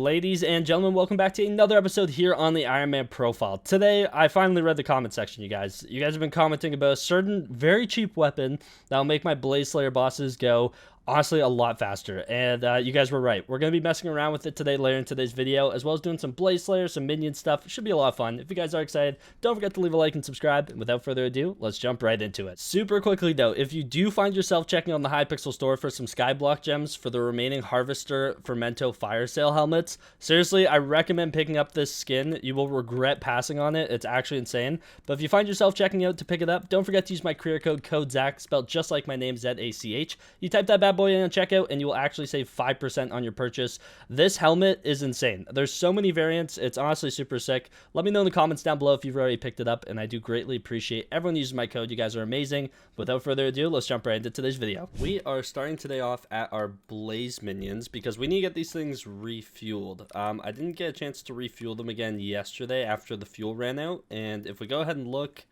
Ladies and gentlemen, welcome back to another episode here on the Ironman profile. Today, I finally read the comment section, you guys. You guys have been commenting about a certain very cheap weapon that'll make my Blaze Slayer bosses go, honestly, a lot faster. And you guys were right. We're going to be messing around with it today, later in today's video, as well as doing some Blaze Slayer, some minion stuff. It should be a lot of fun. If you guys are excited, don't forget to leave a like and subscribe. And without further ado, let's jump right into it. Super quickly, though, if you do find yourself checking on the Hypixel store for some Skyblock gems for the remaining Harvester Fermento Fire Sale helmets, seriously, I recommend picking up this skin. You will regret passing on it. It's actually insane. But if you find yourself checking out to pick it up, don't forget to use my career code Zach, spelled just like my name, Z-A-C-H. You type that bad boy in checkout and you will actually save 5% on your purchase. This helmet is insane. There's so many variants. It's honestly super sick. Let me know in the comments down below if you've already picked it up, and I do greatly appreciate everyone who uses my code. You guys are amazing. Without further ado, let's jump right into today's video. We are starting today off at our Blaze minions because we need to get these things refueled. I didn't get a chance to refuel them again yesterday after the fuel ran out, and if we go ahead and look,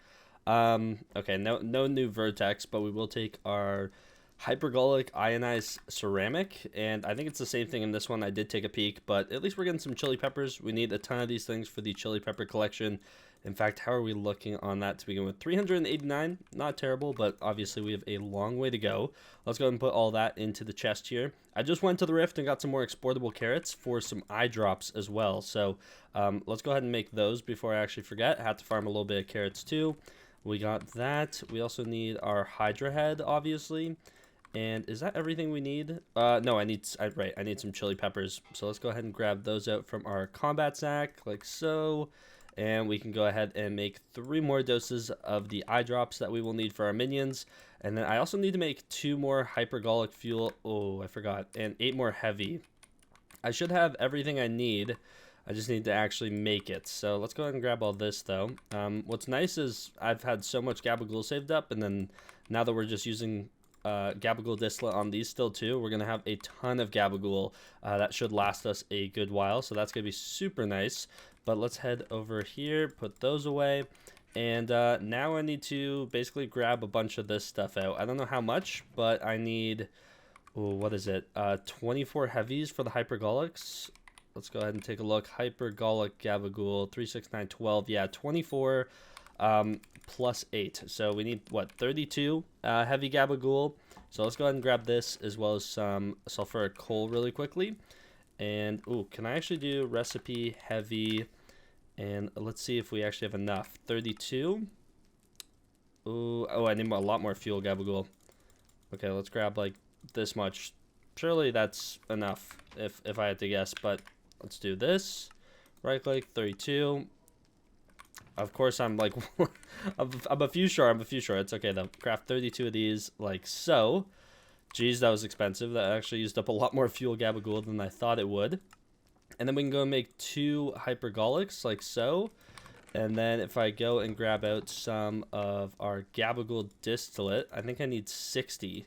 okay, no new vertex, but we will take our hypergolic ionized ceramic, and I think it's the same thing in this one. I did take a peek, but at least we're getting some chili peppers. We need a ton of these things for the chili pepper collection. In fact, how are we looking on that to begin with? 389, not terrible, but obviously we have a long way to go. Let's go ahead and put all that into the chest here. I just went to the Rift and got some more exportable carrots for some eye drops as well, so let's go ahead and make those before I actually forget. I had to farm a little bit of carrots too. We got that. We also need our Hydra head, obviously. And is that everything we need? No, I need some chili peppers. So let's go ahead and grab those out from our combat sack, like so. And we can go ahead and make 3 more doses of the eye drops that we will need for our minions. And then I also need to make 2 more hypergolic fuel. Oh, I forgot. And 8 more heavy. I should have everything I need. I just need to actually make it. So let's go ahead and grab all this, though. What's nice is I've had so much gabagool saved up, and then now that we're just using gabagool distillate on these still too, we're gonna have a ton of gabagool that should last us a good while, so that's gonna be super nice. But let's head over here, put those away, and now I need to basically grab a bunch of this stuff out. I don't know how much, but I need, oh, what is it, 24 heavies for the hypergolics. Let's go ahead and take a look. Hypergolic gabagool 36912, yeah, 24 plus 8, so we need what, 32 heavy gabagool. So let's go ahead and grab this as well as some sulfuric coal really quickly. And ooh, can I actually do recipe heavy? And let's see if we actually have enough. 32. Ooh, oh, I need a lot more fuel gabagool. Okay, let's grab like this much. Surely that's enough if I had to guess, but let's do this. Right click, 32. Of course, I'm like, I'm a few short. It's okay though. Craft 32 of these, like so. Geez, that was expensive. That actually used up a lot more fuel gabagool than I thought it would. And then we can go and make 2 hypergolics, like so. And then if I go and grab out some of our gabagool distillate, I think I need 60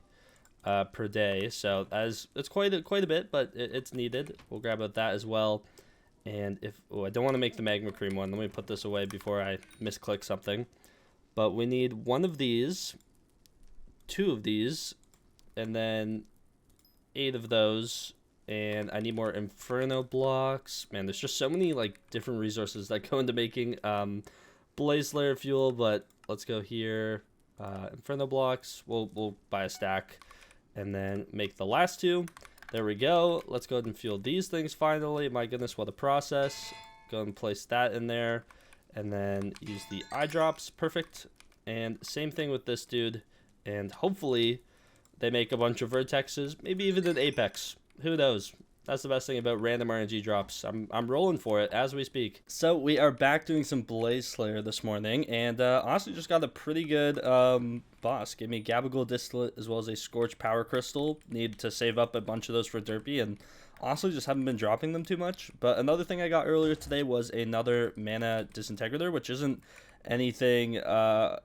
per day. So it's quite a bit, but it's needed. We'll grab out that as well. And if, oh, I don't want to make the magma cream one. Let me put this away before I misclick something. But we need 1 of these, 2 of these, and then 8 of those. And I need more inferno blocks. Man, there's just so many like different resources that go into making Blaze Slayer fuel. But let's go here. Inferno blocks. We'll buy a stack and then make the last 2. There we go. Let's go ahead and fuel these things finally. My goodness, what a process. Go ahead and place that in there. And then use the eye drops. Perfect. And same thing with this dude. And hopefully they make a bunch of vertexes. Maybe even an apex. Who knows? That's the best thing about random RNG drops. I'm rolling for it as we speak. So we are back doing some Blaze Slayer this morning, and honestly just got a pretty good boss. Gave me gabagool distillate as well as a scorch power crystal. Need to save up a bunch of those for derpy, and honestly just haven't been dropping them too much. But another thing I got earlier today was another mana disintegrator, which isn't anything or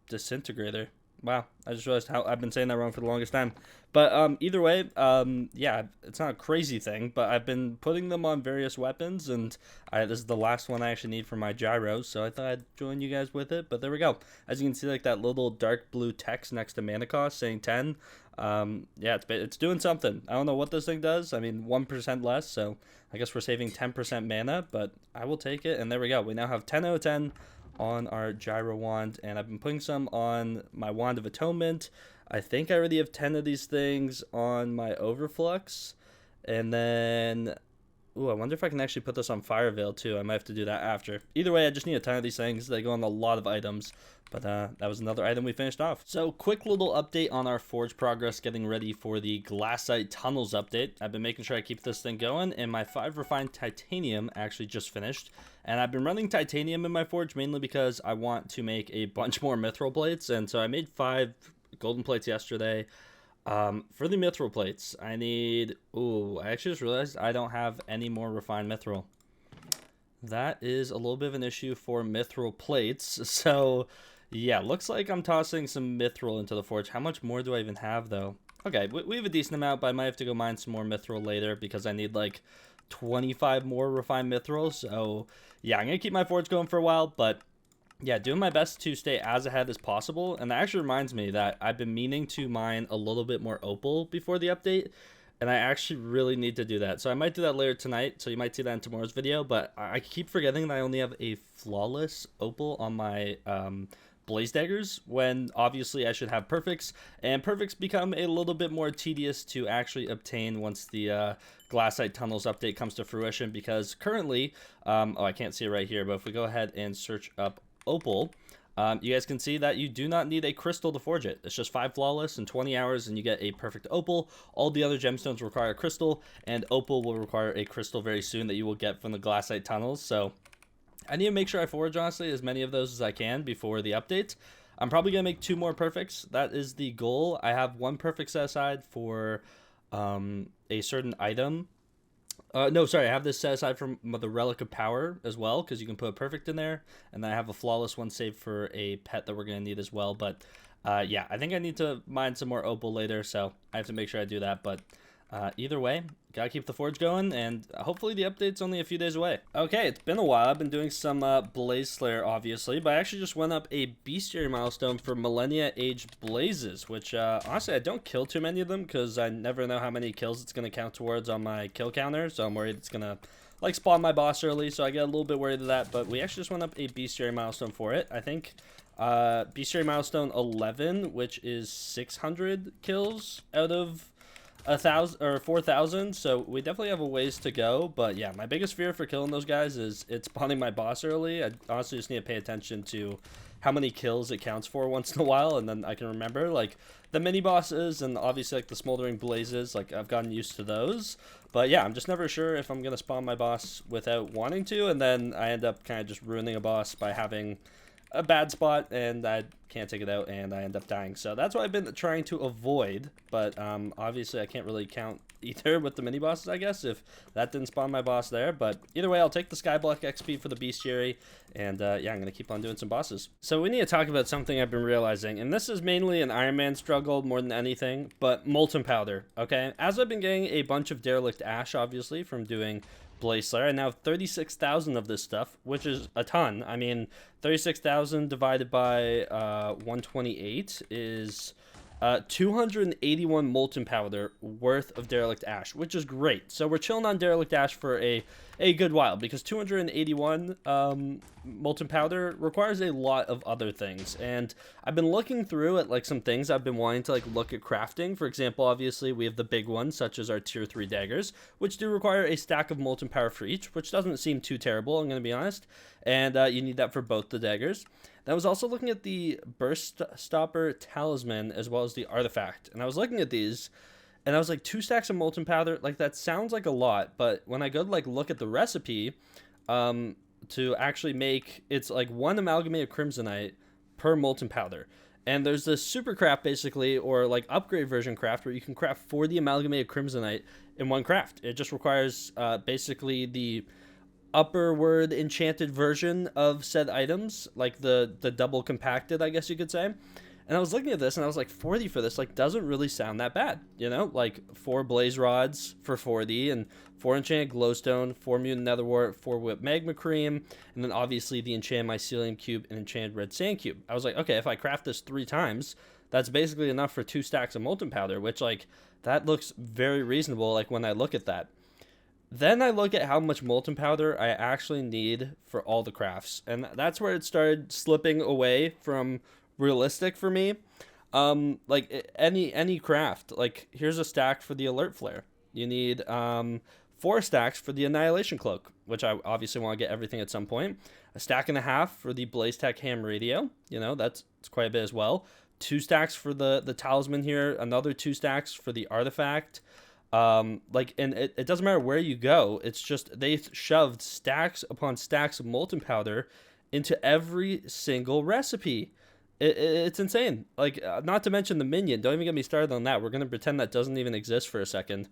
disintegrator. Wow, I just realized how I've been saying that wrong for the longest time. But either way, yeah, it's not a crazy thing, but I've been putting them on various weapons, and this is the last one I actually need for my gyros, so I thought I'd join you guys with it. But there we go. As you can see, like that little dark blue text next to mana cost saying 10. Yeah, it's doing something. I don't know what this thing does. I mean, 1% less, so I guess we're saving 10% mana, but I will take it. And there we go. We now have 10 out of 10 on our gyro wand, and I've been putting some on my wand of atonement. I think I already have 10 of these things on my overflux, and then ooh, I wonder if I can actually put this on Fire Veil too. I might have to do that after. Either way, I just need a ton of these things. They go on a lot of items, but that was another item we finished off. So quick little update on our forge progress, getting ready for the glassite tunnels update. I've been making sure I keep this thing going, and my 5 refined titanium actually just finished. And I've been running titanium in my forge mainly because I want to make a bunch more mithril plates, and so I made 5 golden plates yesterday. For the mithril plates, I need... Ooh, I actually just realized I don't have any more refined mithril. That is a little bit of an issue for mithril plates. So, yeah, looks like I'm tossing some mithril into the forge. How much more do I even have, though? Okay, we have a decent amount, but I might have to go mine some more mithril later because I need, like, 25 more refined mithril. So, yeah, I'm going to keep my forge going for a while, but... yeah, doing my best to stay as ahead as possible. And that actually reminds me that I've been meaning to mine a little bit more opal before the update, and I actually really need to do that. So I might do that later tonight, so you might see that in tomorrow's video, but I keep forgetting that I only have a flawless opal on my blaze daggers, when obviously I should have perfects, and perfects become a little bit more tedious to actually obtain once the glassite tunnels update comes to fruition, because currently, oh, I can't see it right here, but if we go ahead and search up opal, you guys can see that you do not need a crystal to forge it. It's just 5 flawless in 20 hours and you get a perfect opal. All the other gemstones require a crystal, and opal will require a crystal very soon that you will get from the glassite tunnels. So I need to make sure I forge, honestly, as many of those as I can before the update. I'm probably going to make 2 more perfects. That is the goal. I have 1 perfect set aside for a certain item. No, sorry, I have this set aside from the Relic of Power as well, because you can put a perfect in there, and then I have a flawless one saved for a pet that we're going to need as well. But yeah, I think I need to mine some more opal later, so I have to make sure I do that. But either way, gotta keep the forge going, and hopefully the update's only a few days away. Okay, it's been a while. I've been doing some Blaze Slayer, obviously, but I actually just went up a bestiary milestone for Millennia Age Blazes, which honestly, I don't kill too many of them because I never know how many kills it's going to count towards on my kill counter, so I'm worried it's going to like spawn my boss early, so I get a little bit worried of that. But we actually just went up a bestiary milestone for it. I think bestiary milestone 11, which is 600 kills out of 1,000 or 4,000, so we definitely have a ways to go. But yeah, my biggest fear for killing those guys is it's spawning my boss early. I honestly just need to pay attention to how many kills it counts for once in a while, and then I can remember like the mini bosses and obviously like the smoldering blazes. Like I've gotten used to those, but yeah, I'm just never sure if I'm gonna spawn my boss without wanting to, and then I end up kind of just ruining a boss by having a bad spot and I can't take it out and I end up dying. So that's what I've been trying to avoid, but obviously I can't really count either with the mini bosses, I guess, if that didn't spawn my boss there. But either way, I'll take the Skyblock XP for the bestiary, and yeah, I'm gonna keep on doing some bosses. So we need to talk about something I've been realizing, and this is mainly an Iron Man struggle more than anything, but molten powder. Okay, as I've been getting a bunch of derelict ash, obviously from doing Blaze Slayer, I now have 36,000 of this stuff, which is a ton. I mean, 36,000 divided by 128 is 281 molten powder worth of derelict ash, which is great. So we're chilling on derelict ash for a good while, because 281 molten powder requires a lot of other things. And I've been looking through at like some things I've been wanting to like look at crafting. For example, obviously we have the big ones such as our tier 3 daggers, which do require a stack of molten power for each, which doesn't seem too terrible, I'm going to be honest. And you need that for both the daggers. I was also looking at the Burst Stopper Talisman as well as the Artifact. And I was looking at these, and I was like, 2 stacks of molten powder, like that sounds like a lot. But when I go to like look at the recipe, to actually make, it's like 1 amalgamated crimsonite per molten powder. And there's this super craft basically, or like upgrade version craft, where you can craft 40 amalgamated crimsonite in 1 craft. It just requires basically the upper word enchanted version of said items, like the double compacted, I guess you could say. And I was looking at this and I was like, 40 for this like doesn't really sound that bad, you know? Like 4 blaze rods for 40 and 4 enchanted glowstone, 4 mutant netherwort, 4 whip magma cream, and then obviously the enchanted mycelium cube and enchanted red sand cube. I was like, okay, if I craft this 3 times, that's basically enough for 2 stacks of molten powder, which like that looks very reasonable like when I look at that. Then I look at how much molten powder I actually need for all the crafts, and that's where it started slipping away from realistic for me. Like any craft, like here's a stack for the alert flare. You need 4 stacks for the annihilation cloak, which I obviously want to get everything at some point. A stack and a half for the blaze tech ham radio, you know, that's quite a bit as well. 2 stacks for the talisman here, another 2 stacks for the artifact. Like, and it doesn't matter where you go, it's just they shoved stacks upon stacks of molten powder into every single recipe. It's insane. Like, not to mention the minion, don't even get me started on that. We're gonna pretend that doesn't even exist for a second.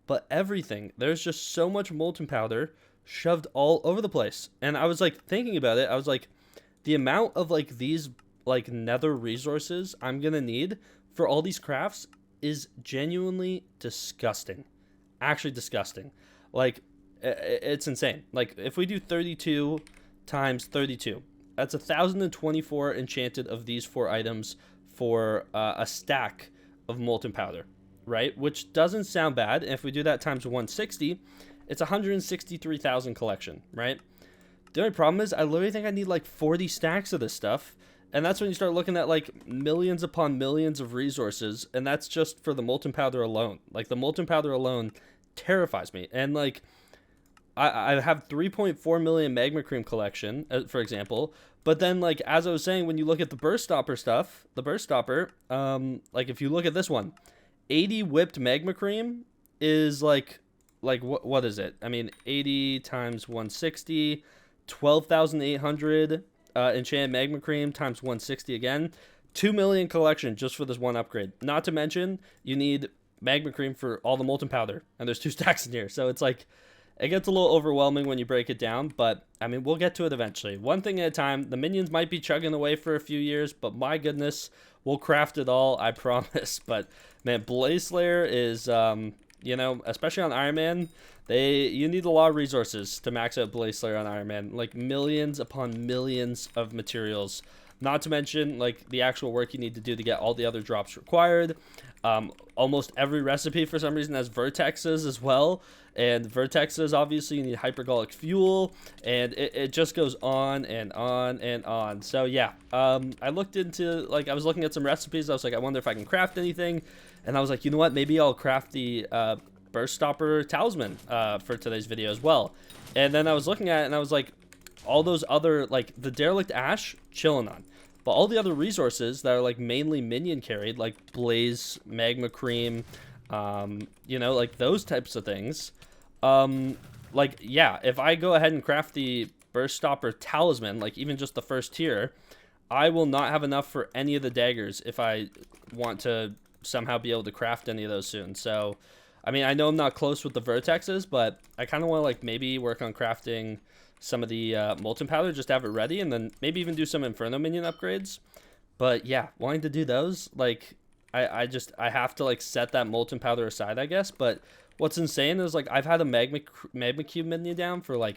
But everything, there's just so much molten powder shoved all over the place. And I was like thinking about it, I was like, the amount of like these like nether resources I'm gonna need for all these crafts is genuinely disgusting. Actually disgusting. Like, it's insane. Like, if we do 32 times 32, that's 1,024 enchanted of these 4 items for a stack of molten powder, right? Which doesn't sound bad. And if we do that times 160, it's 163,000 collection, right? The only problem is I literally think I need like 40 stacks of this stuff. And that's when you start looking at like millions upon millions of resources, and that's just for the molten powder alone. Like, the molten powder alone terrifies me. And like, I have 3.4 million magma cream collection, for example. But then, like, as I was saying, when you look at the burst stopper stuff, like if you look at this one, 80 whipped magma cream is like what is it? I mean, 80 times 160, 12,800. Enchanted magma cream times 160 again, 2 million collection just for this one upgrade. Not to mention you need magma cream for all the molten powder, and there's 2 stacks in here, so it's like it gets a little overwhelming when you break it down. But I mean, we'll get to it eventually, one thing at a time. The minions might be chugging away for a few years, but my goodness, we'll craft it all, I promise. But man, Blaze Slayer is you know, especially on Iron Man, you need a lot of resources to max out Blaze Slayer on Iron Man, like millions upon millions of materials, not to mention like the actual work you need to do to get all the other drops required. Almost every recipe for some reason has vertexes as well, and vertexes, obviously you need hypergolic fuel, and it just goes on and on and on. So yeah, I looked into, like, I was looking at some recipes. I was like, I wonder if I can craft anything, and I was like, you know what, maybe I'll craft the burst stopper talisman for today's video as well. And then I was looking at it and I was like, all those other, like the derelict ash, chilling on, but all the other resources that are like mainly minion carried, like blaze, magma cream, you know, like those types of things, like, yeah, if I go ahead and craft the burst stopper talisman, like even just the first tier, I will not have enough for any of the daggers if I want to somehow be able to craft any of those soon. So I mean, I know I'm not close with the vertexes, but I kind of want to like maybe work on crafting some of the molten powder, just to have it ready, and then maybe even do some inferno minion upgrades. But yeah, wanting to do those, like I have to like set that molten powder aside, I guess. But what's insane is like I've had a magma cube minion down for like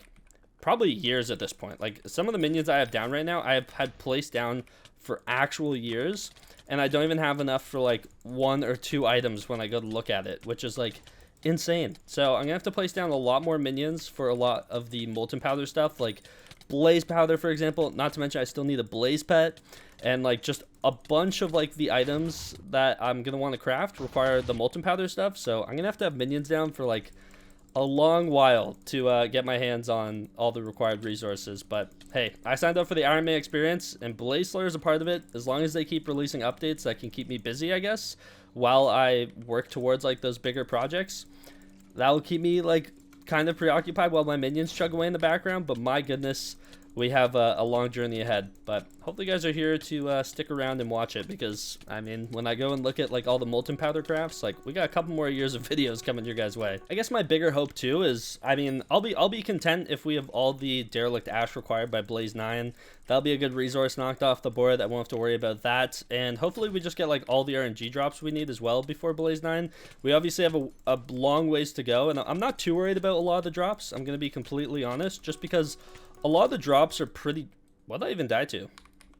probably years at this point. Like some of the minions I have down right now, I have had placed down for actual years, and I don't even have enough for like 1 or 2 items when I go to look at it, which is like insane. So I'm gonna have to place down a lot more minions for a lot of the molten powder stuff, like blaze powder, for example. Not to mention I still need a blaze pet, and like just a bunch of like the items that I'm gonna want to craft require the molten powder stuff. So I'm gonna have minions down for like a long while to get my hands on all the required resources. But hey, I signed up for the Iron Man experience, and Blaze Slayer is a part of it. As long as they keep releasing updates that can keep me busy, I guess, while I work towards like those bigger projects, that will keep me like kind of preoccupied while my minions chug away in the background. But my goodness, we have a long journey ahead. But hopefully you guys are here to stick around and watch it, because I mean, when I go and look at like all the molten powder crafts, like we got a couple more years of videos coming your guys' way. I guess my bigger hope too is, I mean, I'll be content if we have all the derelict ash required by Blaze 9. That'll be a good resource knocked off the board. I won't have to worry about that. And hopefully we just get like all the RNG drops we need as well before Blaze 9. We obviously have a long ways to go, and I'm not too worried about a lot of the drops. I'm going to be completely honest, just because a lot of the drops are pretty... What did I even die to?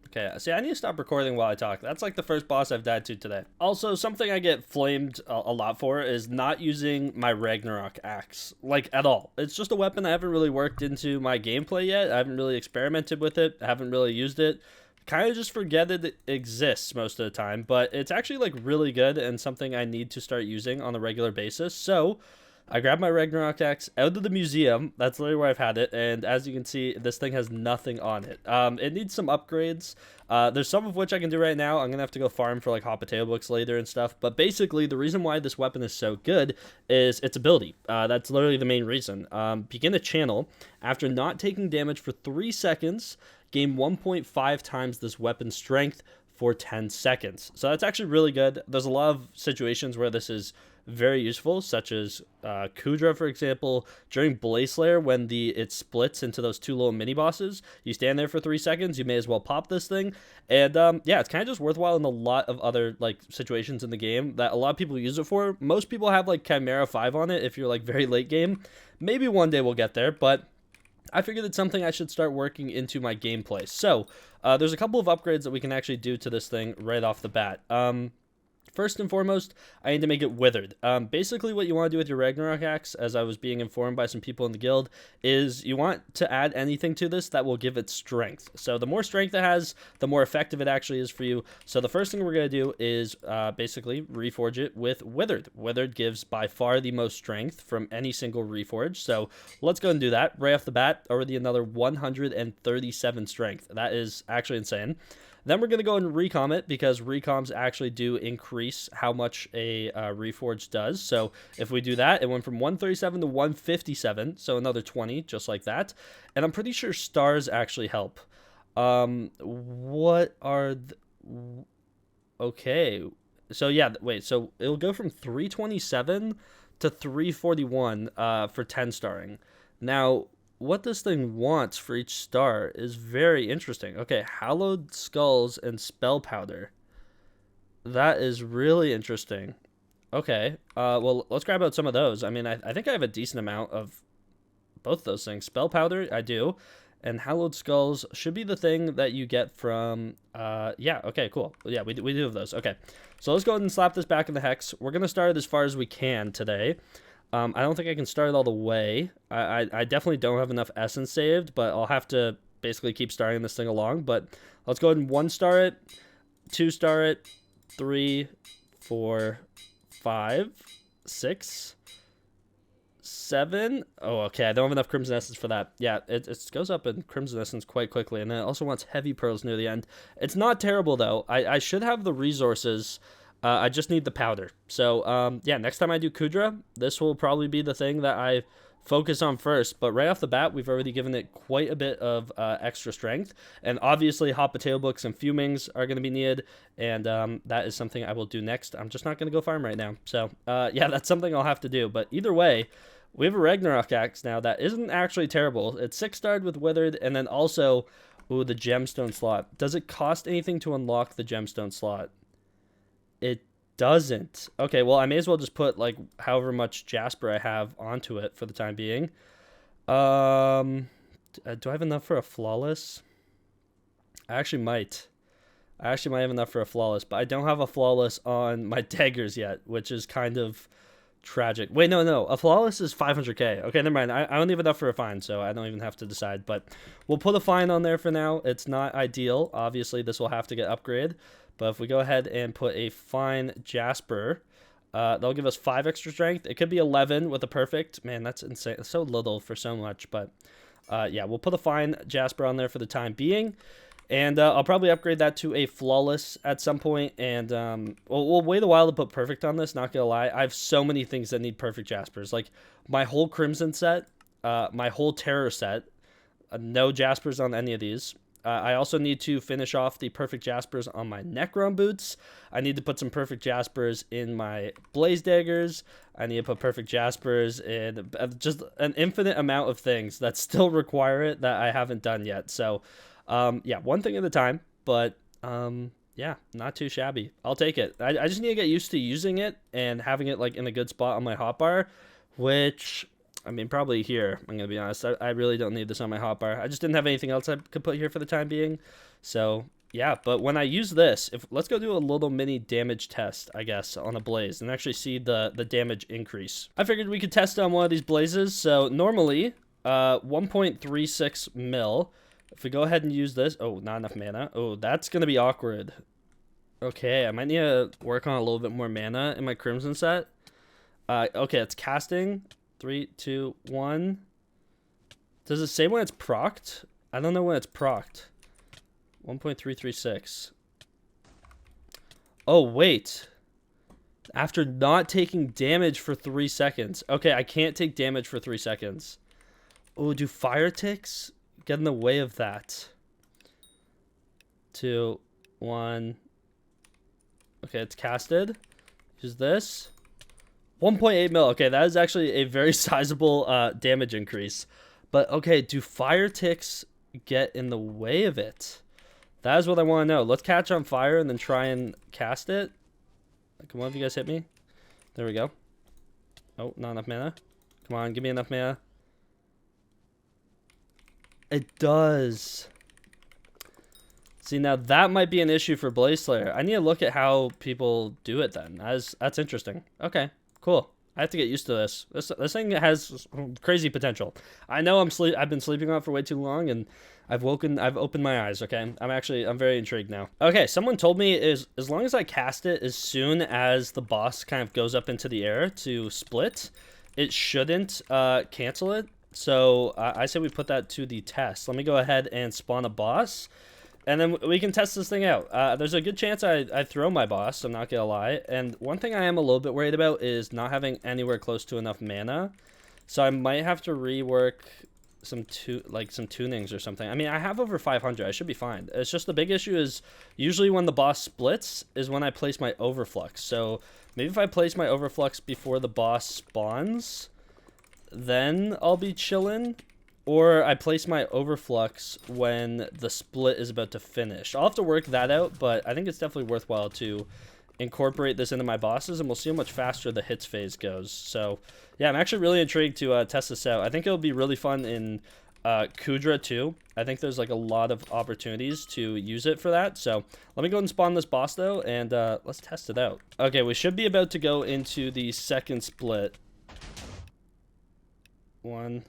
Okay, see, I need to stop recording while I talk. That's like the first boss I've died to today. Also, something I get flamed a lot for is not using my Ragnarok axe, like, at all. It's just a weapon I haven't really worked into my gameplay yet. I haven't really experimented with it. I haven't really used it. Kind of just forget it exists most of the time, but it's actually, like, really good and something I need to start using on a regular basis. So I grabbed my Ragnarok axe out of the museum. That's literally where I've had it, and as you can see, this thing has nothing on it. It needs some upgrades. There's some of which I can do right now. I'm gonna have to go farm for like hot potato books later and stuff, but basically the reason why this weapon is so good is its ability. That's literally the main reason. Begin a channel. After not taking damage for 3 seconds, gain 1.5 times this weapon's strength for 10 seconds. So that's actually really good. There's a lot of situations where this is very useful, such as Kudra, for example. During Blaze Slayer, when it splits into those two little mini bosses, you stand there for 3 seconds, you may as well pop this thing, and yeah, it's kind of just worthwhile in a lot of other like situations in the game that a lot of people use it for. Most people have like Chimera 5 on it if you're like very late game. Maybe one day we'll get there, but I figured it's something I should start working into my gameplay. So there's a couple of upgrades that we can actually do to this thing right off the bat. First and foremost, I need to make it withered. Basically, what you want to do with your Ragnarok axe, as I was being informed by some people in the guild, is you want to add anything to this that will give it strength. So the more strength it has, the more effective it actually is for you. So the first thing we're going to do is basically reforge it with withered. Withered gives by far the most strength from any single reforge. So let's go and do that. Right off the bat, already another 137 strength. That is actually insane. Then we're going to go and recom it, because recoms actually do increase how much a reforge does. So if we do that, it went from 137 to 157, so another 20, just like that. And I'm pretty sure stars actually help. What are... Okay. So yeah, wait, so it'll go from 327 to 341 for 10 starring. Now, what this thing wants for each star is very interesting. Okay, hallowed skulls and spell powder. That is really interesting. Okay, well, let's grab out some of those. I mean, I think I have a decent amount of both those things. Spell powder, I do. And hallowed skulls should be the thing that you get from, yeah, okay, cool. Yeah, we do have those. Okay, so let's go ahead and slap this back in the hex. We're going to start as far as we can today. I don't think I can start it all the way. I definitely don't have enough essence saved, but I'll have to basically keep starting this thing along. But let's go ahead and 1-star it, 2-star it, 3, 4, 5, 6, 7. Oh, okay, I don't have enough Crimson Essence for that. Yeah, it goes up in Crimson Essence quite quickly, and then it also wants Heavy Pearls near the end. It's not terrible, though. I should have the resources. I just need the powder. So, yeah, next time I do Kudra, this will probably be the thing that I focus on first. But right off the bat, we've already given it quite a bit of extra strength. And obviously, hot potato books and fumings are going to be needed. And that is something I will do next. I'm just not going to go farm right now. So, yeah, that's something I'll have to do. But either way, we have a Ragnarok axe now that isn't actually terrible. It's 6-starred with withered, and then also, ooh, the gemstone slot. Does it cost anything to unlock the gemstone slot? It doesn't. Okay, well, I may as well just put, like, however much Jasper I have onto it for the time being. Do I have enough for a flawless? I actually might. I actually might have enough for a flawless, but I don't have a flawless on my daggers yet, which is kind of tragic. Wait, no. A flawless is 500k. Okay, never mind. I don't have enough for a fine, so I don't even have to decide. But we'll put a fine on there for now. It's not ideal. Obviously, this will have to get upgraded. But if we go ahead and put a fine Jasper, that'll give us 5 extra strength. It could be 11 with a perfect. Man, that's insane. It's so little for so much. But yeah, we'll put a fine Jasper on there for the time being. And I'll probably upgrade that to a flawless at some point. And we'll wait a while to put perfect on this, not gonna lie. I have so many things that need perfect Jaspers. Like my whole Crimson set, my whole Terror set, no jaspers on any of these. I also need to finish off the perfect jaspers on my Necron boots. I need to put some perfect jaspers in my blaze daggers. I need to put perfect jaspers in just an infinite amount of things that still require it that I haven't done yet. So, yeah, one thing at a time, but yeah, not too shabby. I'll take it. I just need to get used to using it and having it like in a good spot on my hotbar, which, I mean, probably here, I'm going to be honest. I really don't need this on my hotbar. I just didn't have anything else I could put here for the time being. So, yeah, but when I use this, let's go do a little mini damage test, I guess, on a blaze and actually see the damage increase. I figured we could test on one of these blazes. So, normally, 1.36 mil. If we go ahead and use this, oh, not enough mana. Oh, that's going to be awkward. Okay, I might need to work on a little bit more mana in my Crimson set. Okay, it's casting. 3, 2, 1. Does it say when it's procced? I don't know when it's procced. 1.336. Oh, wait. After not taking damage for 3 seconds. Okay, I can't take damage for 3 seconds. Oh, do fire ticks get in the way of that? 2, 1. Okay, it's casted. Use this. 1.8 mil. Okay, that is actually a very sizable damage increase. But, okay, do fire ticks get in the way of it? That is what I want to know. Let's catch on fire and then try and cast it. Come on, if you guys hit me. There we go. Oh, not enough mana. Come on, give me enough mana. It does. See, now that might be an issue for Blaze Slayer. I need to look at how people do it then. That's interesting. Okay, cool. I have to get used to this. This thing has crazy potential. I know I've been sleeping on it for way too long, and I've opened my eyes, okay? I'm very intrigued now. Okay, someone told me as long as I cast it as soon as the boss kind of goes up into the air to split, it shouldn't cancel it. So I say we put that to the test. Let me go ahead and spawn a boss, and then we can test this thing out. There's a good chance I throw my boss, I'm not gonna lie. And one thing I am a little bit worried about is not having anywhere close to enough mana. So I might have to rework some tunings or something. I mean, I have over 500. I should be fine. It's just the big issue is usually when the boss splits is when I place my overflux. So maybe if I place my overflux before the boss spawns, then I'll be chillin'. Or I place my overflux when the split is about to finish. I'll have to work that out, but I think it's definitely worthwhile to incorporate this into my bosses, and we'll see how much faster the hits phase goes. So, yeah, I'm actually really intrigued to test this out. I think it'll be really fun in Kudra, too. I think there's, like, a lot of opportunities to use it for that. So, let me go and spawn this boss, though, and let's test it out. Okay, we should be about to go into the second split. 1...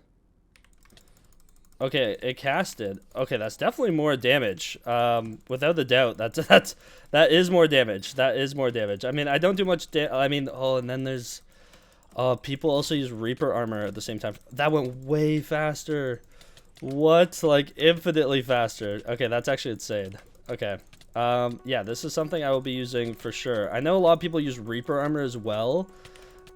Okay, it casted. Okay, that's definitely more damage. Without a doubt, that is more damage. That is more damage. I mean, I don't do much I mean, oh, and then there's people also use Reaper armor at the same time. That went way faster. What? Like infinitely faster. Okay, that's actually insane. Okay. Yeah, this is something I will be using for sure. I know a lot of people use Reaper armor as well.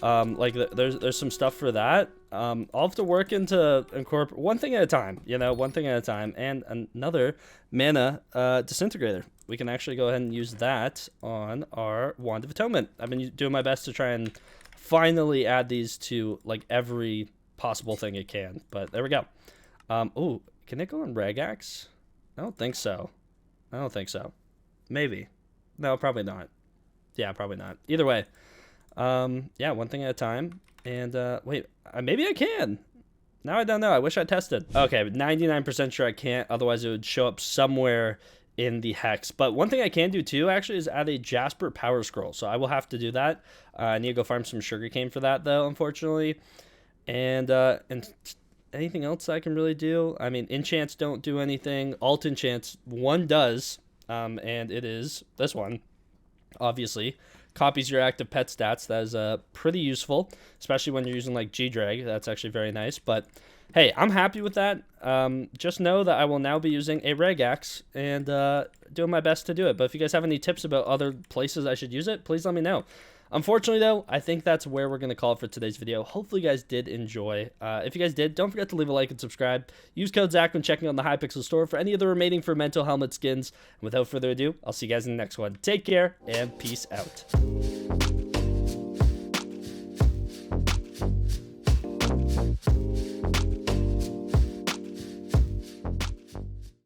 Like there's some stuff for that. I'll have to work into incorporate one thing at a time, you know, one thing at a time. And another mana disintegrator. We can actually go ahead and use that on our Wand of Atonement. I've been doing my best to try and finally add these to like every possible thing it can. But there we go. Oh, can it go on Regax? I don't think so. I don't think so. Maybe. No, probably not. Yeah, probably not. Either way. Yeah, one thing at a time. And wait, maybe I can. Now I don't know. I wish I tested. Okay, 99% sure I can't. Otherwise, it would show up somewhere in the hex. But one thing I can do too, actually, is add a Jasper Power Scroll. So I will have to do that. I need to go farm some sugarcane for that, though, unfortunately. And anything else I can really do? I mean, enchants don't do anything. Alt enchants, one does, and it is this one, obviously. Copies your active pet stats. That is pretty useful, especially when you're using like G-Drag. That's actually very nice. But hey, I'm happy with that. Just know that I will now be using a reg axe and doing my best to do it. But if you guys have any tips about other places I should use it, please let me know. Unfortunately, though, I think that's where we're going to call it for today's video. Hopefully, you guys did enjoy. If you guys did, don't forget to leave a like and subscribe. Use code Zach when checking on the Hypixel store for any of the remaining Fermento helmet skins. And without further ado, I'll see you guys in the next one. Take care, and peace out.